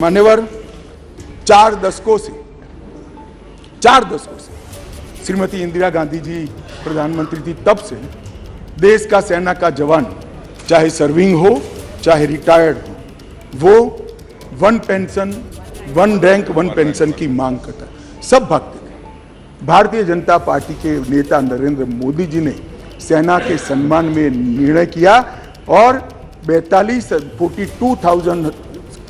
मान्यवर, चार दशकों से श्रीमती इंदिरा गांधी जी प्रधानमंत्री थी, तब से देश का सेना का जवान, चाहे सर्विंग हो चाहे रिटायर्ड हो, वो one pension, one rank one pension की मांग करता है। सब भागते थे। भारतीय जनता पार्टी के नेता नरेंद्र मोदी जी ने सेना के सम्मान में निर्णय किया और 42,000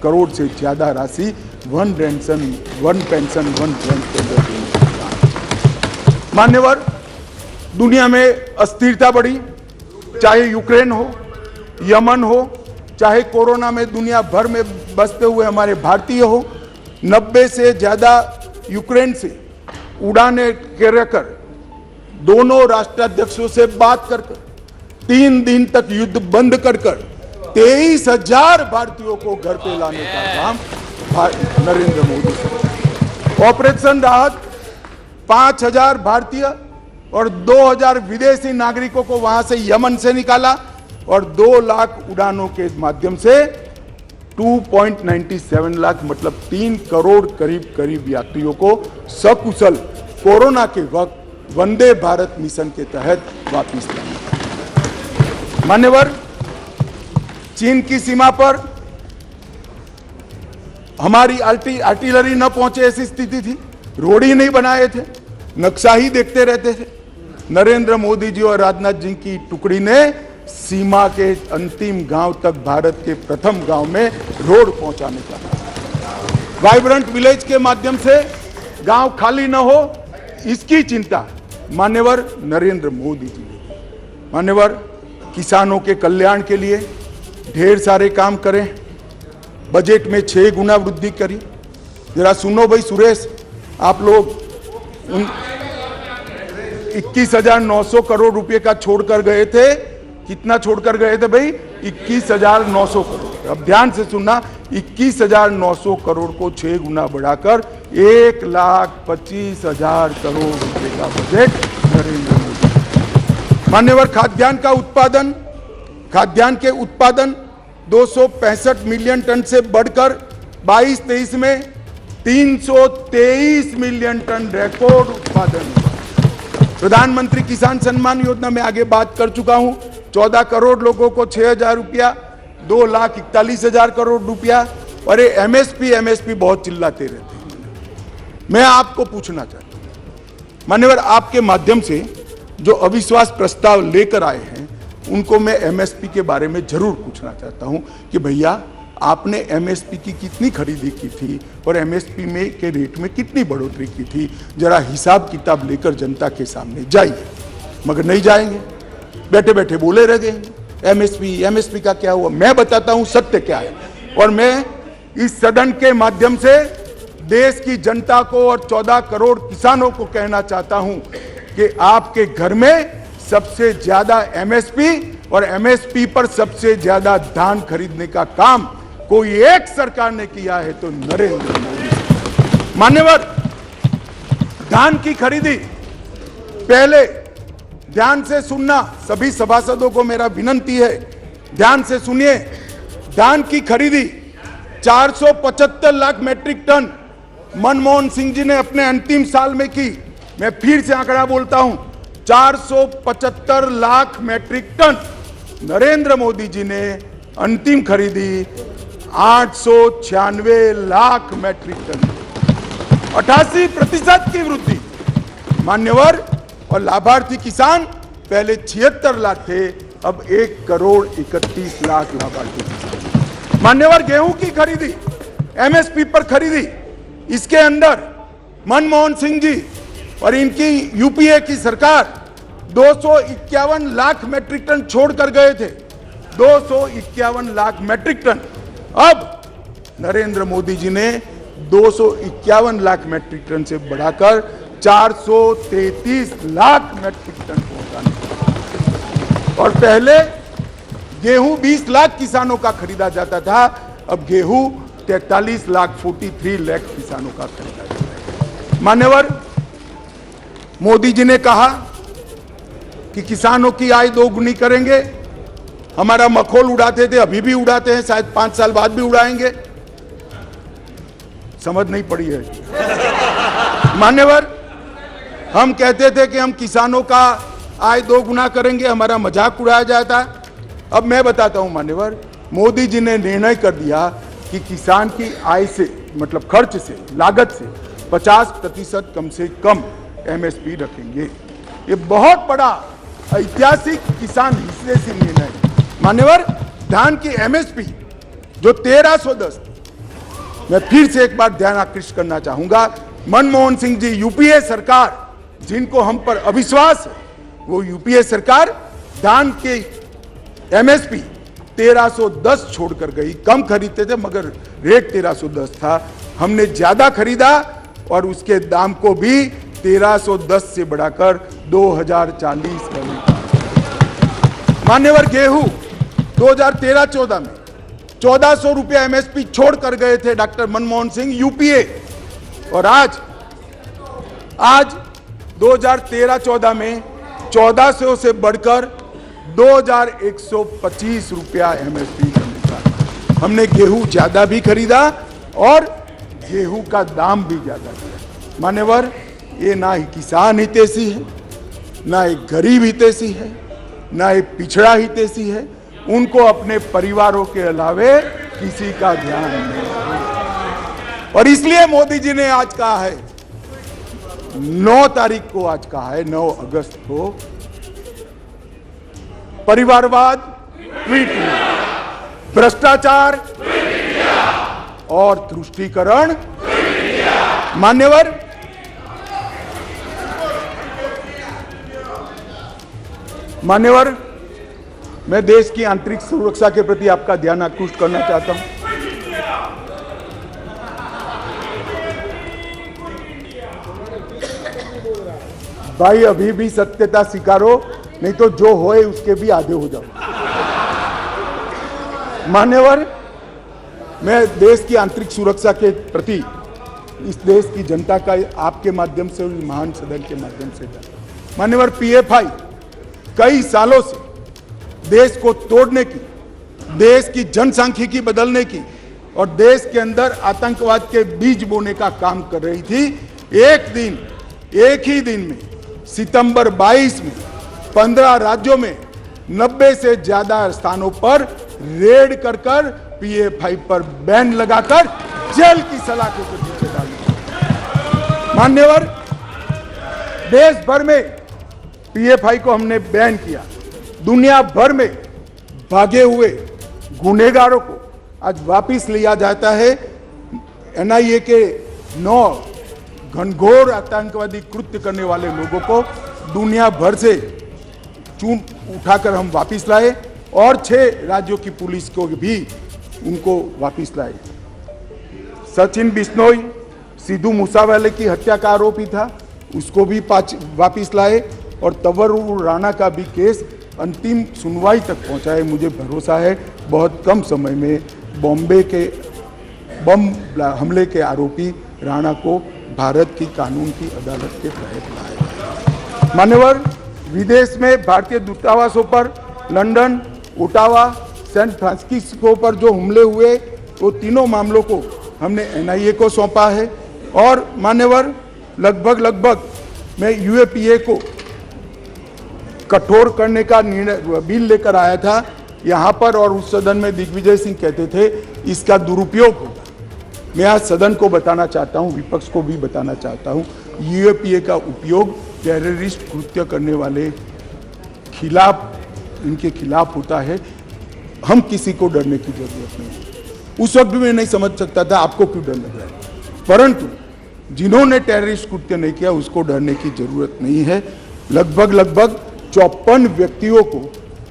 करोड़ से ज्यादा राशि वन पेंशन वन रैंक के अंदर देने का काम। मान्यवर, दुनिया में अस्थिरता बढ़ी, चाहे यूक्रेन हो, यमन हो, चाहे कोरोना में दुनिया भर में बसते हुए हमारे भारतीय हो, 90 से ज्यादा यूक्रेन से उड़ाने कर दोनों राष्ट्राध्यक्षों से बात कर 3 दिन तक युद्ध बंद कर 23,000 भारतीयों को घर पे लाने का काम नरेंद्र मोदी से। ऑपरेशन राहत 5,000 भारतीय और 2,000 विदेशी नागरिकों को वहां से यमन से निकाला और 2 लाख उड़ानों के माध्यम से 2.97 लाख मतलब 3 करोड़ करीब यात्रियों को सकुशल कोरोना के वक्त वंदे भारत मिशन के तहत वापस लाया। मान्यवर, चीन की सीमा पर हमारी आर्टिलरी न पहुंचे ऐसी स्थिति थी, रोड ही नहीं बनाए थे, नक्शा ही देखते रहते थे। नरेंद्र मोदी जी और राजनाथ जी की टुकड़ी ने सीमा के अंतिम गांव तक भारत के प्रथम गांव में रोड पहुंचाने का, वाइब्रेंट विलेज के माध्यम से गांव खाली न हो, इसकी चिंता मान्यवर नरेंद्र मोदी जी ने। मान्यवर, किसानों के कल्याण के लिए ढेर सारे काम करें, बजट में 6 गुना वृद्धि करी। जरा सुनो भाई सुरेश, आप लोग 21,900 करोड़ रुपए का छोड़कर गए थे। कितना छोड़कर गए थे भाई? 21,900 करोड़। अब ध्यान से सुनना, 21,900 करोड़ को 6 गुना बढ़ाकर 1,25,000 करोड़ रुपए का बजट नरेंद्र मोदी। मान्यवर, खाद्यान्न के उत्पादन 265 मिलियन टन से बढ़कर 22-23 में 323 मिलियन टन रिकॉर्ड उत्पादन। प्रधानमंत्री किसान सम्मान योजना में आगे बात कर चुका हूं, 14 करोड़ लोगों को 6,000 रुपया, 2,41,000 करोड़ रुपया। और एमएसपी बहुत चिल्लाते रहते हैं। मैं आपको पूछना चाहता हूं मान्यवर, आपके माध्यम से जो अविश्वास प्रस्ताव लेकर आए हैं उनको मैं एमएसपी के बारे में जरूर पूछना चाहता हूं कि भैया आपने एमएसपी की कितनी खरीदी की थी और एमएसपी में के रेट में कितनी बढ़ोतरी की थी। जरा हिसाब किताब लेकर जनता के सामने जाइए। मगर नहीं जाएंगे, बैठे बैठे बोले रह गए एमएसपी का क्या हुआ। मैं बताता हूं सत्य क्या है और मैं इस सदन के माध्यम से देश की जनता को और 14 करोड़ किसानों को कहना चाहता हूं कि आपके घर में सबसे ज्यादा एमएसपी और एमएसपी पर सबसे ज्यादा धान खरीदने का काम कोई एक सरकार ने किया है तो नरेंद्र मोदी। मान्यवर, धान की खरीदी पहले ध्यान से सुनना, सभी सभासदों को मेरा विनती है, ध्यान से सुनिए। धान की खरीदी 475 लाख मैट्रिक टन मनमोहन सिंह जी ने अपने अंतिम साल में की। मैं फिर से आंकड़ा बोलता हूं, 475 लाख मैट्रिक टन। नरेंद्र मोदी जी ने अंतिम खरीदी 896 लाख मैट्रिक टन, 88% की वृद्धि। मान्यवर, और लाभार्थी किसान पहले 76 लाख थे, अब 1,31,00,000 लाभार्थी किसान। मान्यवर, गेहूं की खरीदी एमएसपी पर खरीदी, इसके अंदर मनमोहन सिंह जी और इनकी यूपीए की सरकार 251 लाख मैट्रिक टन छोड़कर गए थे, 251 लाख मैट्रिक टन। अब नरेंद्र मोदी जी ने 251 लाख मैट्रिक टन से बढ़ाकर 433 लाख मैट्रिक टन पहुंचाने। और पहले गेहूं 20 लाख किसानों का खरीदा जाता था, अब गेहूं 43 लाख 43 लाख किसानों का खरीदा जाता है। मान्यवर, मोदी जी ने कहा कि किसानों की आय 2 गुनी करेंगे। हमारा मखौल उड़ाते थे, अभी भी उड़ाते हैं, शायद 5 साल बाद भी उड़ाएंगे। समझ नहीं पड़ी है। मान्यवर, हम कहते थे कि हम किसानों का आय 2 गुना करेंगे, हमारा मजाक उड़ाया जाता। अब मैं बताता हूं मान्यवर, मोदी जी ने निर्णय कर दिया कि किसान की आय से, मतलब खर्च से, लागत से 50% कम से कम एमएसपी रखेंगे। ये बहुत बड़ा ऐतिहासिक किसान हिस्से से निर्णय है। मान्यवर, धान की एमएसपी जो 1310, मैं फिर से एक बार ध्यान आकृष्ट करना चाहूंगा, मनमोहन सिंह जी, यूपीए सरकार, जिनको हम पर अविश्वास है, वो यूपीए सरकार धान के एमएसपी 1310 छोड़कर गई। कम खरीदते थे मगर रेट 1310 था, हमने ज्यादा खरीदा और उसके दाम को भी 1310 से बढ़ाकर 2040 करने का। मान्यवर, गेहूं 2013-14 में 1400 रुपया एमएसपी छोड़कर गए थे डॉक्टर मनमोहन सिंह, यूपीए, और आज 2013-14 में 1400 से बढ़कर 2125 रुपया एमएसपी करने का। हमने गेहूं ज्यादा भी खरीदा और गेहूं का दाम भी ज्यादा दिया। मान्यवर, ये ना ही किसान हितैषी है, ना एक गरीब हितैषी है, ना एक पिछड़ा हितैषी है। उनको अपने परिवारों के अलावे किसी का ध्यान नहीं। और इसलिए मोदी जी ने आज कहा है, 9 तारीख को आज कहा है, 9 अगस्त को, परिवारवाद ट्वीट किया, भ्रष्टाचार और तुष्टीकरण। मान्यवर, मैं देश की आंतरिक सुरक्षा के प्रति आपका ध्यान आकृष्ट करना चाहता हूं। भाई, अभी भी सत्यता स्वीकारो, नहीं तो जो होए उसके भी आधे हो जाओ। मान्यवर, मैं देश की आंतरिक सुरक्षा के प्रति इस देश की जनता का आपके माध्यम से, महान सदन के माध्यम से, मान्यवर, पीएफआई कई सालों से देश को तोड़ने की, देश की जनसांख्यिकी बदलने की और देश के अंदर आतंकवाद के बीज बोने का काम कर रही थी। एक ही दिन में सितंबर 22 में 15 राज्यों में 90 से ज्यादा स्थानों पर रेड कर पीएफआई पर बैन लगाकर जेल की सलाखों के पीछे डाल दिया। मान्यवर, देश भर में पीएफआई को हमने बैन किया। दुनिया भर में भागे हुए गुनहगारों को आज वापिस लिया जाता है। एनआईए के 9 घनघोर आतंकवादी कृत्य करने वाले लोगों को दुनिया भर से चून उठाकर हम वापिस लाए और 6 राज्यों की पुलिस को भी उनको वापिस लाए। सचिन बिश्नोई, सिद्धू मूसावाले की हत्या का आरोपी था, उसको भी वापिस लाए और तंवर राणा का भी केस अंतिम सुनवाई तक पहुंचा है। मुझे भरोसा है बहुत कम समय में बॉम्बे के बम हमले के आरोपी राणा को भारत की कानून की अदालत के तहत लाया। मान्यवर, विदेश में भारतीय दूतावासों पर, लंदन, ओटावा, सैन फ्रांसिस्को पर जो हमले हुए, वो तीनों मामलों को हमने एनआईए को सौंपा है। और मान्यवर, लगभग मैं यूएपीए को कठोर करने का निर्णय बिल लेकर आया था यहाँ पर, और उस सदन में दिग्विजय सिंह कहते थे इसका दुरुपयोग होगा। मैं आज सदन को बताना चाहता हूँ, विपक्ष को भी बताना चाहता हूँ, यूएपीए का उपयोग टेररिस्ट कृत्य करने वाले इनके खिलाफ होता है। हम किसी को डरने की जरूरत नहीं है। उस वक्त भी मैं नहीं समझ सकता था आपको क्यों डर लग रहा है, परंतु जिन्होंने टेररिस्ट कृत्य नहीं किया उसको डरने की जरूरत नहीं है। लगभग 54 व्यक्तियों को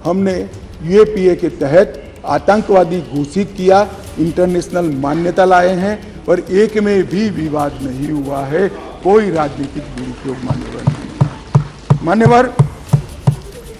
हमने यूएपीए के तहत आतंकवादी घोषित किया, इंटरनेशनल मान्यता लाए हैं और एक में भी विवाद नहीं हुआ है। कोई राजनीतिक दुरुपयोग मान्यवर नहीं। मान्यवर,